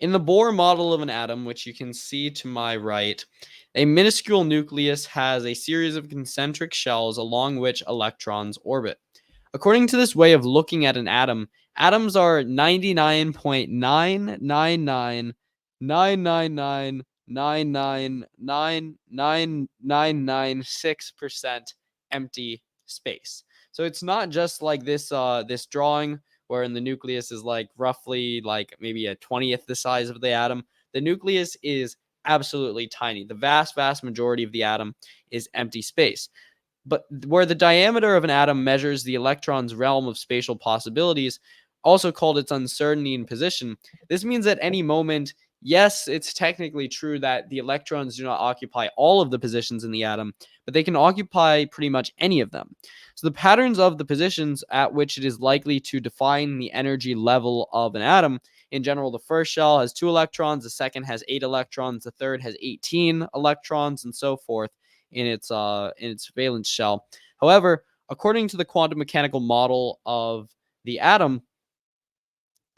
In the Bohr model of an atom, which you can see to my right, a minuscule nucleus has a series of concentric shells along which electrons orbit. According to this way of looking at an atom, atoms are 99.9999999999996% empty space. So it's not just like this drawing wherein the nucleus is like roughly like maybe a 20th the size of the atom. The nucleus is absolutely tiny. The vast majority of the atom is empty space. But where the diameter of an atom measures the electron's realm of spatial possibilities, also called its uncertainty in position, this means at any moment, yes, it's technically true that the electrons do not occupy all of the positions in the atom, but they can occupy pretty much any of them. So the patterns of the positions at which it is likely to define the energy level of an atom. In general, the first shell has 2 electrons, the second has 8 electrons, the third has 18 electrons, and so forth in its valence shell. However, according to the quantum mechanical model of the atom,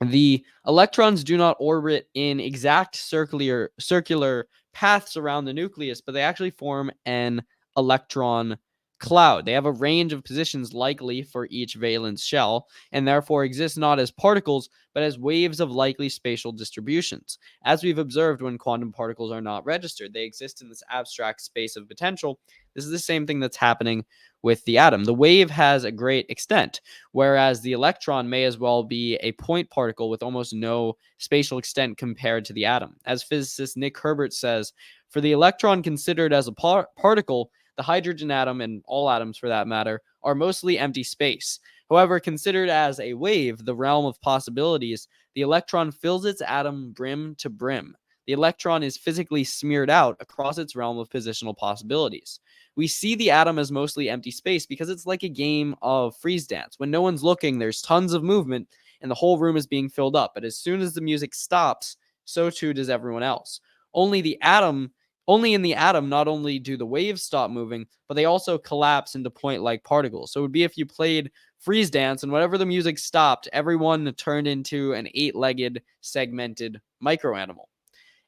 the electrons do not orbit in exact circular paths around the nucleus, but they actually form an electron cloud. They have a range of positions likely for each valence shell, and therefore exist not as particles, but as waves of likely spatial distributions. As we've observed when quantum particles are not registered, they exist in this abstract space of potential. This is the same thing that's happening with the atom. The wave has a great extent, whereas the electron may as well be a point particle with almost no spatial extent compared to the atom. As physicist Nick Herbert says, for the electron considered as a particle, the hydrogen atom, and all atoms for that matter, are mostly empty space. However, considered as a wave, the realm of possibilities, the electron fills its atom brim to brim. The electron is physically smeared out across its realm of positional possibilities. We see the atom as mostly empty space because it's like a game of freeze dance. When no one's looking, there's tons of movement and the whole room is being filled up. But as soon as the music stops, so too does everyone else. Only in the atom, not only do the waves stop moving, but they also collapse into point-like particles. So it would be if you played freeze dance and whenever the music stopped, everyone turned into an 8-legged, segmented microanimal.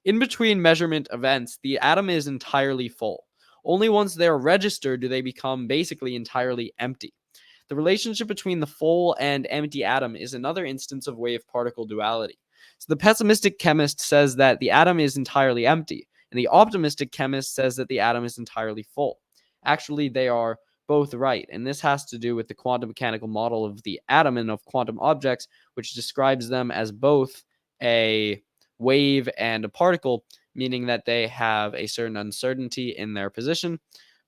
In between measurement events, the atom is entirely full. Only once they're registered do they become basically entirely empty. The relationship between the full and empty atom is another instance of wave-particle duality. So the pessimistic chemist says that the atom is entirely empty, and the optimistic chemist says that the atom is entirely full. Actually, they are both right, and this has to do with the quantum mechanical model of the atom and of quantum objects, which describes them as both a wave and a particle, meaning that they have a certain uncertainty in their position.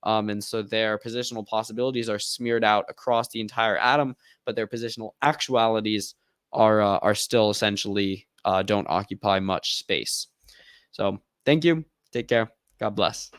And so their positional possibilities are smeared out across the entire atom, but their positional actualities are still essentially don't occupy much space. So thank you. Take care. God bless.